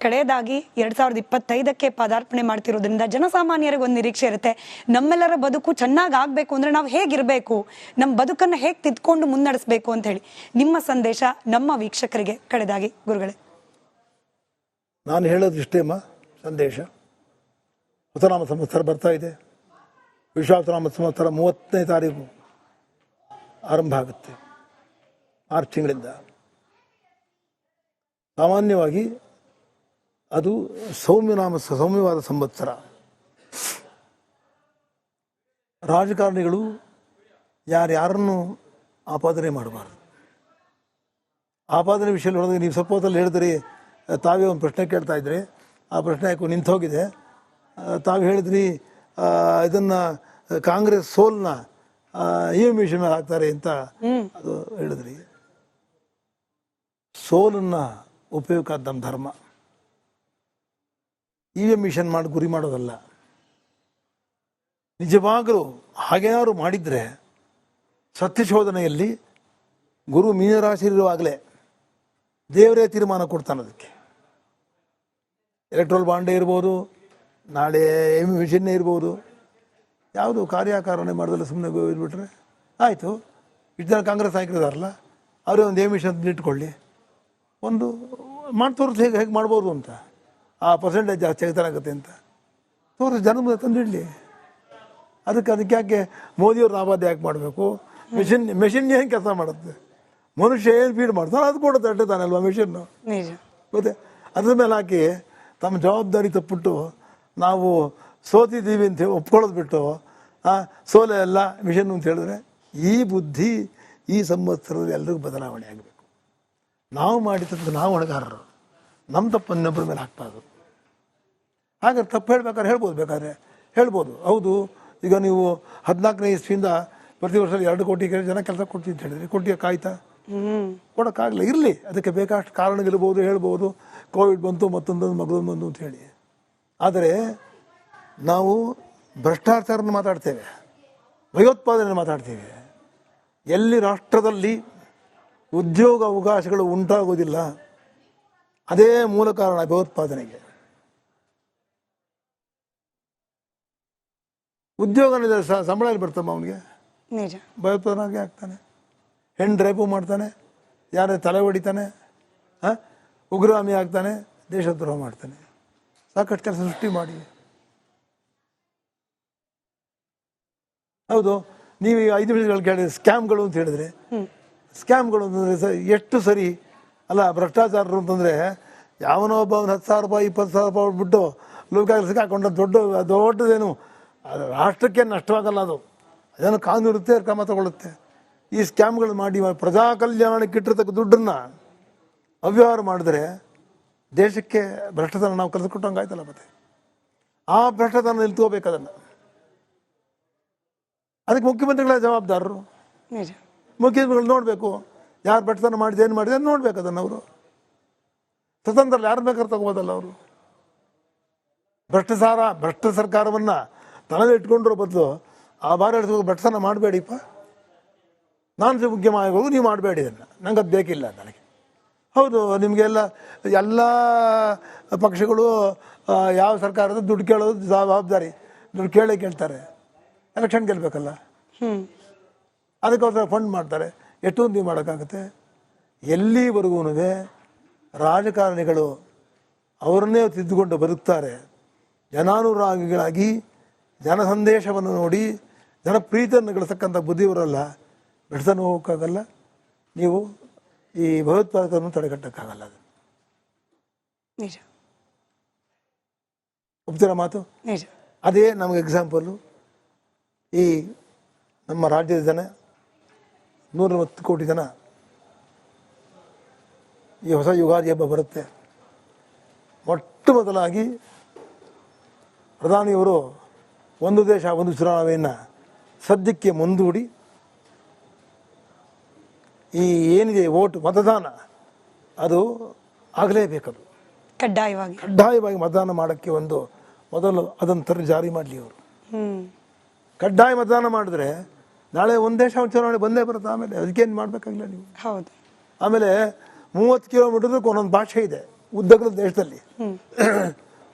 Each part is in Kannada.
ಕಡೆಯದಾಗಿ 2025ಕ್ಕೆ ಪದಾರ್ಪಣೆ ಮಾಡ್ತಿರೋದ್ರಿಂದ ಜನಸಾಮಾನ್ಯರಿಗೆ ಒಂದು ನಿರೀಕ್ಷೆ ಇರುತ್ತೆ, ನಮ್ಮೆಲ್ಲರ ಬದುಕು ಚೆನ್ನಾಗಿ ಆಗ್ಬೇಕು ಅಂದ್ರೆ ನಾವು ಹೇಗಿರ್ಬೇಕು, ನಮ್ಮ ಬದುಕನ್ನ ಹೇಗೆ ತಿದ್ಕೊಂಡು ಮುನ್ನಡೆಸಬೇಕು ಅಂತ ಹೇಳಿ ನಿಮ್ಮ ಸಂದೇಶ ನಮ್ಮ ವೀಕ್ಷಕರಿಗೆ ಕಡೆದಾಗಿ ಗುರುಗಳೇ. ನಾನು ಹೇಳೋದಿಷ್ಟೇಮ್ಮ ಸಂದೇಶ. ಹೊಸನಾಮ ಸಂವತ್ಸರ ಬರ್ತಾ ಇದೆ. ವಿಶ್ವಾಸನಾಮ ಸಂವತ್ಸರ 30ನೇ ತಾರೀಕು ಆರಂಭ ಆಗುತ್ತೆ, ಮಾರ್ಚ್ ತಿಂಗಳಿಂದ. ಸಾಮಾನ್ಯವಾಗಿ ಅದು ಸೌಮ್ಯವಾದ ಸಂವತ್ಸರ. ರಾಜಕಾರಣಿಗಳು ಯಾರನ್ನು ಆಪಾದನೆ ಮಾಡಬಾರ್ದು. ಆಪಾದನೆ ವಿಷಯದಲ್ಲಿ ಹೊರಗೆ ನೀವು ಸ್ವಲ್ಪ ಹೊತ್ತಲ್ಲಿ ಹೇಳಿದ್ರಿ, ತಾವೇ ಒಂದು ಪ್ರಶ್ನೆ ಕೇಳ್ತಾ ಇದ್ರಿ, ಆ ಪ್ರಶ್ನೆ ಯಾಕೆ ನಿಂತೋಗಿದೆ. ತಾವು ಹೇಳಿದ್ರಿ ಇದನ್ನು ಕಾಂಗ್ರೆಸ್ ಸೋಲ್ನ EM ಮೇಲೆ ಹಾಕ್ತಾರೆ ಅಂತ ಅದು ಹೇಳಿದ್ರಿ. ಸೋಲನ್ನು ಉಪಯೋಗ ನಮ್ಮ ಧರ್ಮ. EM ಮಾಡಿ ಗುರಿ ಮಾಡೋದಲ್ಲ. ನಿಜವಾಗಲೂ ಹಾಗೇನಾದ್ರು ಮಾಡಿದರೆ ಸತ್ಯಶೋಧನೆಯಲ್ಲಿ ಗುರು ಮೀನರಾಶಿರುವಾಗಲೇ ದೇವರೇ ತೀರ್ಮಾನ ಕೊಡ್ತಾನೆ. ಅದಕ್ಕೆ ಎಲೆಕ್ಟ್ರೋಲ್ ಬಾಂಡೇ ಇರ್ಬೋದು, ನಾಳೆ EM ಇರ್ಬೋದು. ಯಾವುದು ಕಾರ್ಯಕಾರಣೆ ಮಾಡೋದಲ್ಲ, ಸುಮ್ಮನೆ ಇದ್ಬಿಟ್ರೆ ಆಯಿತು. ಇಷ್ಟು ಜನ ಕಾಂಗ್ರೆಸ್ ನಾಯಕರಿದಾರಲ್ಲ, ಅವರೇ ಒಂದು EM ಇಟ್ಕೊಳ್ಳಿ, ಒಂದು ಮಾಡಿ ತೋರಿಸಿ ಹೇಗೆ ಮಾಡ್ಬೋದು ಅಂತ. ಆ ಪರ್ಸೆಂಟೇಜ್ ಜಾಸ್ತಿ ಆಗ್ತಾರಾಗುತ್ತೆ ಅಂತ ತೋರಿಸಿ ಜನ ಮುಂದೆ ತಂದಿಡಲಿ. ಅದಕ್ಕೆ ಯಾಕೆ ಮೋದಿಯವ್ರು ಆಬಾದ ಯಾಕೆ ಮಾಡಬೇಕು? ಮೆಷಿನ್ ಏನು ಕೆಲಸ ಮಾಡುತ್ತೆ? ಮನುಷ್ಯ ಏನು ಫೀಡ್ ಮಾಡ್ತಾನೆ ಅದು ಕೊಡುತ್ತೆ ಅಷ್ಟೇ ತಾನಲ್ವಾ ಮೆಷಿನ್ನು. ಮತ್ತೆ ಅದ್ರ ಮೇಲೆ ಹಾಕಿ ತಮ್ಮ ಜವಾಬ್ದಾರಿ ತಪ್ಪಿಟ್ಟು ನಾವು ಸೋತಿದ್ದೀವಿ ಅಂತ ಒಪ್ಕೊಳ್ಳೋದು ಬಿಟ್ಟು ಸೋಲೆ ಎಲ್ಲ ಮಿಷನ್ ಅಂತ ಹೇಳಿದ್ರೆ, ಈ ಬುದ್ಧಿ ಈ ಸಂವತ್ಸರದಲ್ಲಿ ಎಲ್ರಿಗೂ ಬದಲಾವಣೆ ಆಗಬೇಕು. ನಾವು ಮಾಡಿದ ನಾವು ಹೊಣೆಗಾರರು, ನಮ್ಮ ತಪ್ಪು ಇನ್ನೊಬ್ಬರ ಮೇಲೆ ಹಾಕ್ಬಾರ್ದು. ಹಾಗಾದ್ರೆ ತಪ್ಪು ಹೇಳ್ಬೇಕಾದ್ರೆ ಹೇಳ್ಬೋದು. ಹೌದು, ಈಗ ನೀವು 14ನೇ ಇಸ್ವಿಯಿಂದ ಪ್ರತಿ ವರ್ಷ 2 ಕೋಟಿ ಜನ ಕೆಲಸ ಕೊಡ್ತೀವಿ ಅಂತ ಹೇಳಿದ್ರಿ, ಕೊಟ್ಟಿಗೆ ಕಾಯ್ತಾ? ಕೊಡೋಕ್ಕಾಗಲ್ಲ. ಇರಲಿ, ಅದಕ್ಕೆ ಬೇಕಾಷ್ಟು ಕಾರಣಗಳಿರ್ಬೋದು, ಹೇಳ್ಬೋದು. ಕೋವಿಡ್ ಬಂತು, ಮತ್ತೊಂದೊಂದು ಮಗದೊಂದು ಬಂತು ಅಂತ ಹೇಳಿ. ಆದರೆ ನಾವು ಭ್ರಷ್ಟಾಚಾರನ ಮಾತಾಡ್ತೇವೆ, ಭಯೋತ್ಪಾದನೆ ಮಾತಾಡ್ತೇವೆ. ಎಲ್ಲಿ ರಾಷ್ಟ್ರದಲ್ಲಿ ಉದ್ಯೋಗ ಅವಕಾಶಗಳು ಉಂಟಾಗೋದಿಲ್ಲ, ಅದೇ ಮೂಲ ಕಾರಣ ಭಯೋತ್ಪಾದನೆಗೆ. ಉದ್ಯೋಗ ಸಂಬಳ ಬರ್ತಮ್ಮ ಅವನಿಗೆ, ಭಯೋತ್ಪಾದನೆಗೆ ಆಗ್ತಾನೆ, ಹೆಣ್ಣು ರೇಪು ಮಾಡ್ತಾನೆ, ಯಾರೇ ತಲೆ ಹೊಡಿತಾನೆ, ಉಗ್ರಗಾಮಿ ಆಗ್ತಾನೆ, ದೇಶದ್ರೋಹ ಮಾಡ್ತಾನೆ. ಸಾಕಷ್ಟು ಕೆಲಸ ಸೃಷ್ಟಿ ಮಾಡಿ. ಹೌದು, ನೀವು 5 ನಿಮಿಷಗಳು ಕೇಳಿದ್ರೆ ಸ್ಕ್ಯಾಮ್ಗಳು ಅಂತ ಹೇಳಿದ್ರೆ, ಸ್ಕ್ಯಾಮ್ಗಳು ಅಂತಂದರೆ ಎಷ್ಟು ಸರಿ ಅಲ್ಲ? ಭ್ರಷ್ಟಾಚಾರರು ಅಂತಂದರೆ ಯಾವನೋ ಒಬ್ಬ 10,000 ರೂಪಾಯಿ 20,000 ರೂಪಾಯಿ ಬಿಟ್ಟು ಲೋಕಾಗಿ ಸಿಕ್ಕಾಕೊಂಡ ದೊಡ್ಡದೇನು ರಾಷ್ಟ್ರಕ್ಕೆ ನಷ್ಟವಾಗಲ್ಲ. ಅದೇನೋ ಕಾನೂನು ಇರುತ್ತೆ, ಕ್ರಮ ತಗೊಳ್ಳುತ್ತೆ. ಈ ಸ್ಕ್ಯಾಮ್ಗಳು ಮಾಡಿ ಪ್ರಜಾ ಕಲ್ಯಾಣಕ್ಕೆ ಇಟ್ಟಿರ್ತಕ್ಕ ದುಡ್ಡನ್ನು ಅವ್ಯವಹಾರ ಮಾಡಿದ್ರೆ ದೇಶಕ್ಕೆ ಭ್ರಷ್ಟತನ ನಾವು ಕಲಿಸ್ಕೊಟ್ಟಂಗೆ ಆಯ್ತಲ್ಲ. ಮತ್ತೆ ಆ ಭ್ರಷ್ಟತನ ನಿಲ್ತ್ಕೋಬೇಕು. ಅದಕ್ಕೆ ಮುಖ್ಯಮಂತ್ರಿಗಳ ಜವಾಬ್ದಾರರು. ಮುಖ್ಯಮಂತ್ರಿಗಳು ನೋಡಬೇಕು, ಯಾರು ಭ್ರಷ್ಟತನ ಮಾಡಿದೆ, ಏನು ಮಾಡಿದೆ ನೋಡ್ಬೇಕು. ಅದನ್ನು ಅವರು ಸ್ವತಂತ್ರ ಯಾರು ಬೇಕಾದ್ರೆ ತಗೋಬೋದಲ್ಲ. ಅವರು ಭ್ರಷ್ಟ ಸರ್ಕಾರವನ್ನು ತನದೇ ಇಟ್ಕೊಂಡಿರೋ ಬದಲು ಆ ಬಾರಿ ಭ್ರಷ್ಟತನ ಮಾಡಬೇಡಿಪ್ಪ, ನಾನು ಮುಖ್ಯವಾಗಿ ಹೋಗಿ ನೀವು ಮಾಡಬೇಡಿ, ಅದನ್ನು ನಂಗೆ ಅದು ಬೇಕಿಲ್ಲ ನನಗೆ. ಹೌದು, ನಿಮಗೆಲ್ಲ ಎಲ್ಲ ಪಕ್ಷಗಳು ಯಾವ ಸರ್ಕಾರದ ದುಡ್ಡು ಕೇಳೋದು ಜವಾಬ್ದಾರಿ. ದುಡ್ಡು ಕೇಳ್ತಾರೆ, ಎಲೆಕ್ಷನ್ ಗೆಲ್ಬೇಕಲ್ಲ, ಅದಕ್ಕೋಸ್ಕರ ಫಂಡ್ ಮಾಡ್ತಾರೆ. ಎಷ್ಟೊಂದು ನೀವು ಮಾಡೋಕ್ಕಾಗುತ್ತೆ? ಎಲ್ಲಿವರೆಗೂ ರಾಜಕಾರಣಿಗಳು ಅವರನ್ನೇ ತಿದ್ದುಕೊಂಡು ಬದುಕ್ತಾರೆ, ಜನಾನುರಾಗಿಗಳಾಗಿ ಜನ ಸಂದೇಶವನ್ನು ನೋಡಿ ಜನಪ್ರೀತಿಯನ್ನು ಗಳಿಸಕ್ಕಂಥ ಬುದ್ಧಿಯವರಲ್ಲ, ಬೆಳೆಸಲು ಹೋಗೋಕ್ಕಾಗಲ್ಲ. ನೀವು ಈ ಭಯೋತ್ಪಾದಕರನ್ನು ತಡೆಗಟ್ಟಕ್ಕಾಗಲ್ಲ. ಅದು ನಿಜ, ಒಪ್ತೀರ ಮಾತು? ಅದೇ ನಮಗೆ ಎಕ್ಸಾಂಪಲ್ಲು. ಈ ನಮ್ಮ ರಾಜ್ಯದ ಜನ 120 ಕೋಟಿ ಜನ ಈ ಹೊಸ ಯುಗಾದಿ ಹಬ್ಬ ಬರುತ್ತೆ. ಮೊಟ್ಟ ಮೊದಲಾಗಿ ಪ್ರಧಾನಿಯವರು ಒಂದು ದೇಶ ಒಂದು ಚುನಾವಣೆಯನ್ನು ಸದ್ಯಕ್ಕೆ ಮುಂದೂಡಿ ಈ ಏನಿದೆ ವೋಟ್ ಮತದಾನ ಅದು ಆಗಲೇಬೇಕದು, ಕಡ್ಡಾಯವಾಗಿ ಮತದಾನ ಮಾಡೋಕ್ಕೆ ಮೊದಲು ಅದನ್ನು ಜಾರಿ ಮಾಡಲಿ ಅವರು. ಕಡ್ಡಾಯ ಮತದಾನ ಮಾಡಿದ್ರೆ ನಾಳೆ ಒಂದು ದೇಶ ಚುನಾವಣೆ ಬಂದೇ ಬರುತ್ತೆ. ಆಮೇಲೆ ಅದಕ್ಕೇನು ಮಾಡಬೇಕಾಗಿಲ್ಲ ನೀವು. ಆಮೇಲೆ 30 ಕಿಲೋಮೀಟರ್ ಒಂದೊಂದು ಭಾಷೆ ಇದೆ ಉದ್ದಗಲ ದೇಶದಲ್ಲಿ.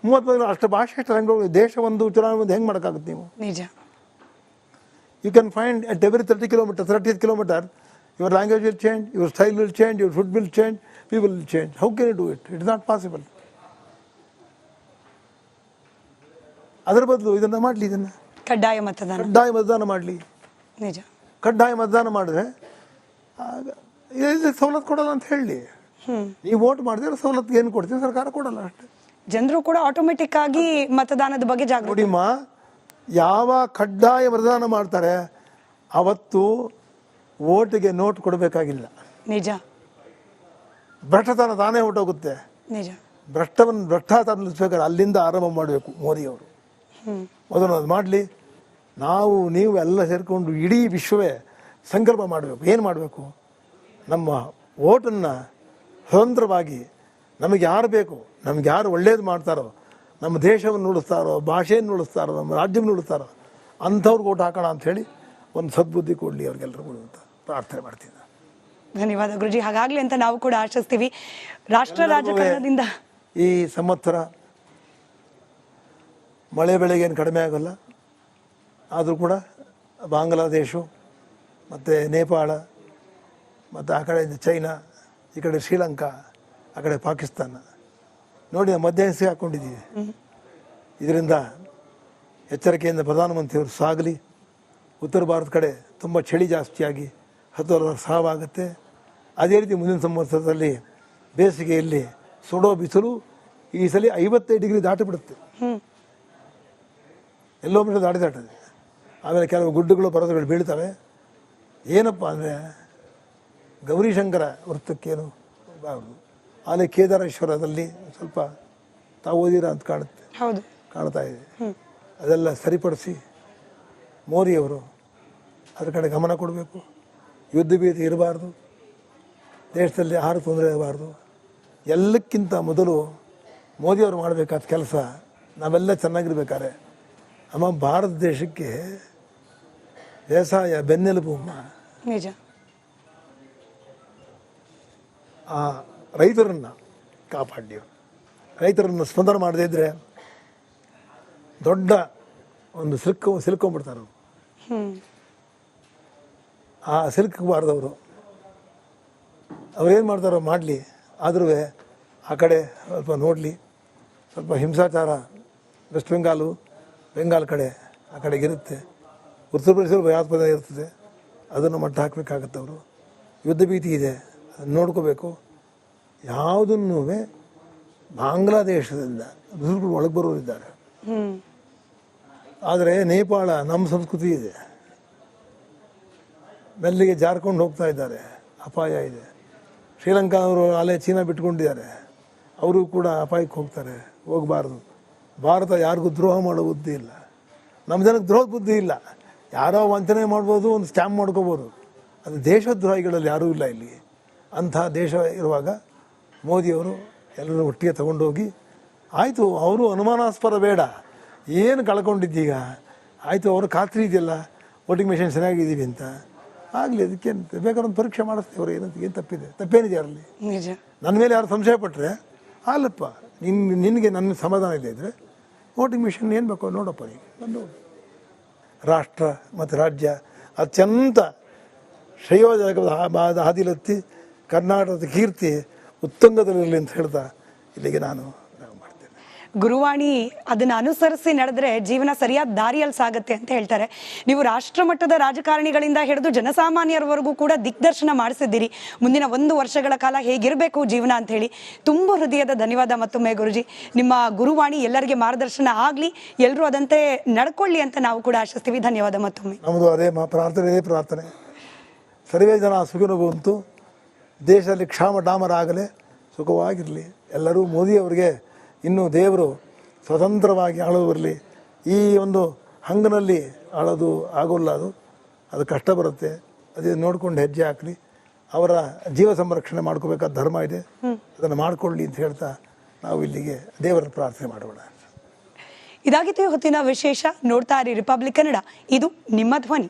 30 ಅಷ್ಟು ಭಾಷೆ ಎಷ್ಟು ರಂಗಗಳು ದೇಶ ಒಂದು ಚುನಾವಣೆ ಒಂದು ಹೆಂಗೆ ಮಾಡೋಕ್ಕಾಗುತ್ತೆ ನೀವು? ನಿಜ. You can find at every 30th kilometer, your language will change, your style will change, your food will change, people will change. How can you do it? It is not possible. ಅದರ ಬದಲು ಇದನ್ನು ಮಾಡಲಿ, ಇದನ್ನು ಕಡ್ಡಾಯ ಮತದಾನ ಮಾಡಲಿ. ನಿಜ. ಕಡ್ಡಾಯ ಮತದಾನ ಮಾಡಿದ್ರೆ ಇದಕ್ಕೆ ಸವಲತ್ತು ಕೊಡಲ್ಲ ಅಂತ ಹೇಳಿ. ನೀವು ವೋಟ್ ಮಾಡಿದ್ರೆ ಸವಲತ್ತು ಏನು ಕೊಡ್ತೀವಿ, ಸರ್ಕಾರ ಕೊಡಲ್ಲ ಅಷ್ಟೇ. ಜನರು ಕೂಡ ಆಟೋಮೆಟಿಕ್ ಆಗಿ ಮತದಾನದ ಬಗ್ಗೆ ಜಾಗೃತಿ. ನೋಡಿಮ್ಮ, ಯಾವ ಕಡ್ಡಾಯ ಮತದಾನ ಮಾಡ್ತಾರೆ ಅವತ್ತು ವೋಟಿಗೆ ನೋಟ್ ಕೊಡಬೇಕಾಗಿಲ್ಲ. ನಿಜ. ಭ್ರಷ್ಟತನ ತಾನೇ ಹೊರಟೋಗುತ್ತೆ. ನಿಜ. ಭ್ರಷ್ಟಾಚಾರ ನಿಲ್ಲಿಸ್ಬೇಕಾದ್ರೆ ಅಲ್ಲಿಂದ ಆರಂಭ ಮಾಡಬೇಕು ಮೋದಿಯವರು. ಮೊದಲು ಅದು ಮಾಡಲಿ. ನೀವು ಎಲ್ಲ ಸೇರಿಕೊಂಡು ಇಡೀ ವಿಶ್ವವೇ ಸಂಕಲ್ಪ ಮಾಡಬೇಕು. ಏನು ಮಾಡಬೇಕು? ನಮ್ಮ ವೋಟನ್ನು ಸ್ವತಂತ್ರವಾಗಿ ನಮಗೆ ಯಾರು ಬೇಕು, ನಮ್ಗೆ ಯಾರು ಒಳ್ಳೇದು ಮಾಡ್ತಾರೋ, ನಮ್ಮ ದೇಶವನ್ನು ಉಳಿಸ್ತಾರೋ, ಭಾಷೆಯನ್ನು ಉಳಿಸ್ತಾರೋ, ನಮ್ಮ ರಾಜ್ಯವನ್ನು ಉಳಿಸ್ತಾರೋ ಅಂಥವ್ರಿಗೆ ಓಟ್ ಹಾಕೋಣ ಅಂಥೇಳಿ ಒಂದು ಸದ್ಬುದ್ಧಿ ಕೊಡಲಿ ಅವ್ರಿಗೆಲ್ಲರಿಗೂ ಅಂತ ಪ್ರಾರ್ಥನೆ ಮಾಡ್ತೀನಿ. ಧನ್ಯವಾದ ಗುರುಜಿ. ಹಾಗಾಗಲಿ ಅಂತ ನಾವು ಕೂಡ ಆಶಿಸ್ತೀವಿ. ರಾಷ್ಟ್ರ ರಾಜಕಾರಣದಿಂದ ಈ ಸಂವತ್ಸರ ಮಳೆ ಬೆಳೆಗೇನು ಕಡಿಮೆ ಆಗೋಲ್ಲ. ಆದರೂ ಕೂಡ ಬಾಂಗ್ಲಾದೇಶ ಮತ್ತು ನೇಪಾಳ ಮತ್ತು ಆ ಕಡೆ ಚೈನಾ, ಈ ಕಡೆ ಶ್ರೀಲಂಕಾ, ಆ ಕಡೆ ಪಾಕಿಸ್ತಾನ ನೋಡಿ ಮಧ್ಯಸ್ಥಿಕೆ ಹಾಕ್ಕೊಂಡಿದ್ದೀವಿ. ಇದರಿಂದ ಎಚ್ಚರಿಕೆಯಿಂದ ಪ್ರಧಾನಮಂತ್ರಿಯವರು ಸಾಗಲಿ. ಉತ್ತರ ಭಾರತ ಕಡೆ ತುಂಬ ಚಳಿ ಜಾಸ್ತಿಯಾಗಿ 10 ಸಾವಾಗುತ್ತೆ. ಅದೇ ರೀತಿ ಮುಂದಿನ ಸಂವತ್ಸರದಲ್ಲಿ ಬೇಸಿಗೆಯಲ್ಲಿ ಸುಡೋ ಬಿಸಿಲು ಈ ಸಲ 55 ಡಿಗ್ರಿ ದಾಟಿಬಿಡುತ್ತೆ. ಎಲ್ಲೋ ಬಿಟ್ಟು ದಾಟದೆ. ಆಮೇಲೆ ಕೆಲವು ಗುಡ್ಡಗಳು ಪರ್ವತಗಳು ಬೀಳ್ತವೆ. ಏನಪ್ಪ ಅಂದರೆ ಗೌರಿಶಂಕರ ವೃತ್ತಕ್ಕೇನು ಬಾರದು. ಅಲ್ಲಿ ಕೇದಾರೇಶ್ವರದಲ್ಲಿ ಸ್ವಲ್ಪ ತಾವು ಓದಿರ ಅಂತ ಕಾಣ್ತಾ ಇದೆ. ಅದೆಲ್ಲ ಸರಿಪಡಿಸಿ ಮೋದಿಯವರು ಅದ್ರ ಕಡೆ ಗಮನ ಕೊಡಬೇಕು. ಯುದ್ಧ ಭೀತಿ ಇರಬಾರ್ದು, ದೇಶದಲ್ಲಿ ಆಹಾರ ತೊಂದರೆ ಇರಬಾರ್ದು. ಎಲ್ಲಕ್ಕಿಂತ ಮೊದಲು ಮೋದಿಯವರು ಮಾಡಬೇಕಾದ ಕೆಲಸ ನಾವೆಲ್ಲ ಚೆನ್ನಾಗಿರ್ಬೇಕಾದ್ರೆ ನಮ್ಮ ಭಾರತ ದೇಶಕ್ಕೆ ವ್ಯವಸಾಯ ಬೆನ್ನೆಲುಬು. ನಿಜ. ಆ ರೈತರನ್ನು ಕಾಪಾಡಿ, ರೈತರನ್ನು ಸ್ಪಂದನ ಮಾಡದೇ ಇದ್ದರೆ ದೊಡ್ಡ ಒಂದು ಸಿಲ್ಕೊಂಡ್ಬಿಡ್ತಾರೆ. ಆ ಸಿಲ್ಕಬಾರ್ದವರು ಅವ್ರೇನು ಮಾಡ್ತಾರೋ ಮಾಡಲಿ. ಆದರೂ ಆ ಕಡೆ ಸ್ವಲ್ಪ ನೋಡಲಿ. ಸ್ವಲ್ಪ ಹಿಂಸಾಚಾರ ವೆಸ್ಟ್ ಬೆಂಗಾಲ್ ಕಡೆ ಆ ಕಡೆಗಿರುತ್ತೆ. ಉತ್ತರ ಪ್ರದೇಶದಲ್ಲಿ ಭಯೋತ್ಪಾದನೆ ಇರ್ತದೆ. ಅದನ್ನು ಮಟ್ಟ ಹಾಕಬೇಕಾಗತ್ತೆ. ಅವರು ಯುದ್ಧ ಭೀತಿ ಇದೆ, ಅದನ್ನು ನೋಡ್ಕೋಬೇಕು. ಯಾವುದನ್ನೂ ಬಾಂಗ್ಲಾದೇಶದಿಂದ ಮುಸ್ಲಿಮ್ಗಳು ಒಳಗೆ ಬರೋರಿದ್ದಾರೆ. ಆದರೆ ನೇಪಾಳ ನಮ್ಮ ಸಂಸ್ಕೃತಿ ಇದೆ, ಮೆಲ್ಲಿಗೆ ಜಾರ್ಕೊಂಡು ಹೋಗ್ತಾ ಇದ್ದಾರೆ. ಅಪಾಯ ಇದೆ. ಶ್ರೀಲಂಕಾ ಅವರು ಅಲ್ಲೇ ಚೀನಾ ಬಿಟ್ಕೊಂಡಿದ್ದಾರೆ. ಅವರು ಕೂಡ ಅಪಾಯಕ್ಕೆ ಹೋಗ್ತಾರೆ. ಹೋಗಬಾರ್ದು. ಭಾರತ ಯಾರಿಗೂ ದ್ರೋಹ ಮಾಡೋ ಬುದ್ಧಿ ಇಲ್ಲ. ನಮ್ಮ ಜನಕ್ಕೆ ದ್ರೋಹದ ಬುದ್ಧಿ ಇಲ್ಲ. ಯಾರೋ ವಂಚನೆ ಮಾಡ್ಬೋದು, ಒಂದು ಸ್ಕ್ಯಾಮ್ ಮಾಡ್ಕೋಬೋದು. ಅದು ದೇಶದ್ರೋಹಿಗಳಲ್ಲಿ ಯಾರೂ ಇಲ್ಲ ಇಲ್ಲಿ. ಅಂಥ ದೇಶ ಇರುವಾಗ ಮೋದಿಯವರು ಎಲ್ಲರೂ ಒಟ್ಟಿಗೆ ತಗೊಂಡೋಗಿ ಆಯಿತು. ಅವರು ಅನುಮಾನಾಸ್ಪದ ಬೇಡ, ಏನು ಕಳ್ಕೊಂಡಿದ್ದೀಗ ಆಯಿತು, ಅವರು ಖಾತ್ರಿ ಇದೆಯಲ್ಲ ವೋಟಿಂಗ್ ಮೆಷಿನ್ ಚೆನ್ನಾಗಿದ್ದೀವಿ ಅಂತ ಆಗಲಿ. ಅದಕ್ಕೇನು ಬೇಕಾದ್ರೆ ಒಂದು ಪರೀಕ್ಷೆ ಮಾಡಿಸ್ತೀವಿ. ಅವರು ಏನು ತಪ್ಪೇನಿದೆ ಅವರಲ್ಲಿ? ನಿಜ. ನನ್ನ ಮೇಲೆ ಯಾರು ಸಂಶಯ ಪಟ್ಟರೆ ಅಲ್ಲಪ್ಪ, ನಿನಗೆ ನನ್ನ ಸಮಾಧಾನ ಇಲ್ಲ ಇದ್ದರೆ ವೋಟಿಂಗ್ ಮಿಷನ್ ಏನು ಬೇಕೋ ನೋಡಪ್ಪ, ನೀನು ರಾಷ್ಟ್ರ ಮತ್ತು ರಾಜ್ಯ ಅತ್ಯಂತ ಶ್ರೇಯೋಜಕವಾದ ಹಾದಿಲತ್ತಿ ಕರ್ನಾಟಕದ ಕೀರ್ತಿ ಉತ್ತುಂಗದಲ್ಲಿರಲಿ ಅಂತ ಹೇಳ್ತಾ ಇಲ್ಲಿಗೆ ನಾನು ಮಾಡ್ತೇನೆ. ಗುರುವಾಣಿ ಅದನ್ನು ಅನುಸರಿಸಿ ನಡೆದ್ರೆ ಜೀವನ ಸರಿಯಾದ ದಾರಿಯಲ್ಲಿ ಸಾಗುತ್ತೆ ಅಂತ ಹೇಳ್ತಾರೆ. ನೀವು ರಾಷ್ಟ್ರ ಮಟ್ಟದ ರಾಜಕಾರಣಿಗಳಿಂದ ಹಿಡಿದು ಜನಸಾಮಾನ್ಯರವರೆಗೂ ಕೂಡ ದಿಗ್ದರ್ಶನ ಮಾಡಿಸಿದ್ದೀರಿ. ಮುಂದಿನ 1 ವರ್ಷಗಳ ಕಾಲ ಹೇಗಿರಬೇಕು ಜೀವನ ಅಂತ ಹೇಳಿ ತುಂಬ ಹೃದಯದ ಧನ್ಯವಾದ ಮತ್ತೊಮ್ಮೆ ಗುರುಜಿ. ನಿಮ್ಮ ಗುರುವಾಣಿ ಎಲ್ಲರಿಗೆ ಮಾರ್ಗದರ್ಶನ ಆಗಲಿ, ಎಲ್ಲರೂ ಅದಂತೆ ನಡ್ಕೊಳ್ಳಿ ಅಂತ ನಾವು ಕೂಡ ಆಶಿಸ್ತೀವಿ. ಧನ್ಯವಾದ ಮತ್ತೊಮ್ಮೆ. ನಮ್ಮದು ಅದೇ ಪ್ರಾರ್ಥನೆ. ಸರ್ವೇ ಜನ ಸುಖಿನೋ ಭವಂತು. ದೇಶದಲ್ಲಿ ಕ್ಷಾಮ ಡಾಮರ ಆಗಲೇ ಸುಖವಾಗಿರಲಿ. ಎಲ್ಲರೂ ಮೋದಿಯವರಿಗೆ ಇನ್ನೂ ದೇವರು ಸ್ವತಂತ್ರವಾಗಿ ಆಳೋದು ಬರಲಿ. ಈ ಒಂದು ಹಂಗನಲ್ಲಿ ಆಳೋದು ಆಗೋಲ್ಲ. ಅದು ಕಷ್ಟ ಬರುತ್ತೆ. ಅದೇ ನೋಡ್ಕೊಂಡು ಹೆಜ್ಜೆ ಹಾಕಲಿ. ಅವರ ಜೀವ ಸಂರಕ್ಷಣೆ ಮಾಡ್ಕೋಬೇಕಾದ ಧರ್ಮ ಇದೆ, ಅದನ್ನು ಮಾಡಿಕೊಳ್ಳಿ ಅಂತ ಹೇಳ್ತಾ ನಾವು ಇಲ್ಲಿಗೆ ದೇವರ ಪ್ರಾರ್ಥನೆ ಮಾಡೋಣ. ಇದಾಗಿತ್ತು ಹೊತ್ತಿನ ವಿಶೇಷ. ನೋಡ್ತಾ ಇರಿ ರಿಪಬ್ಲಿಕ್ ಕನ್ನಡ. ಇದು ನಿಮ್ಮ ಧ್ವನಿ.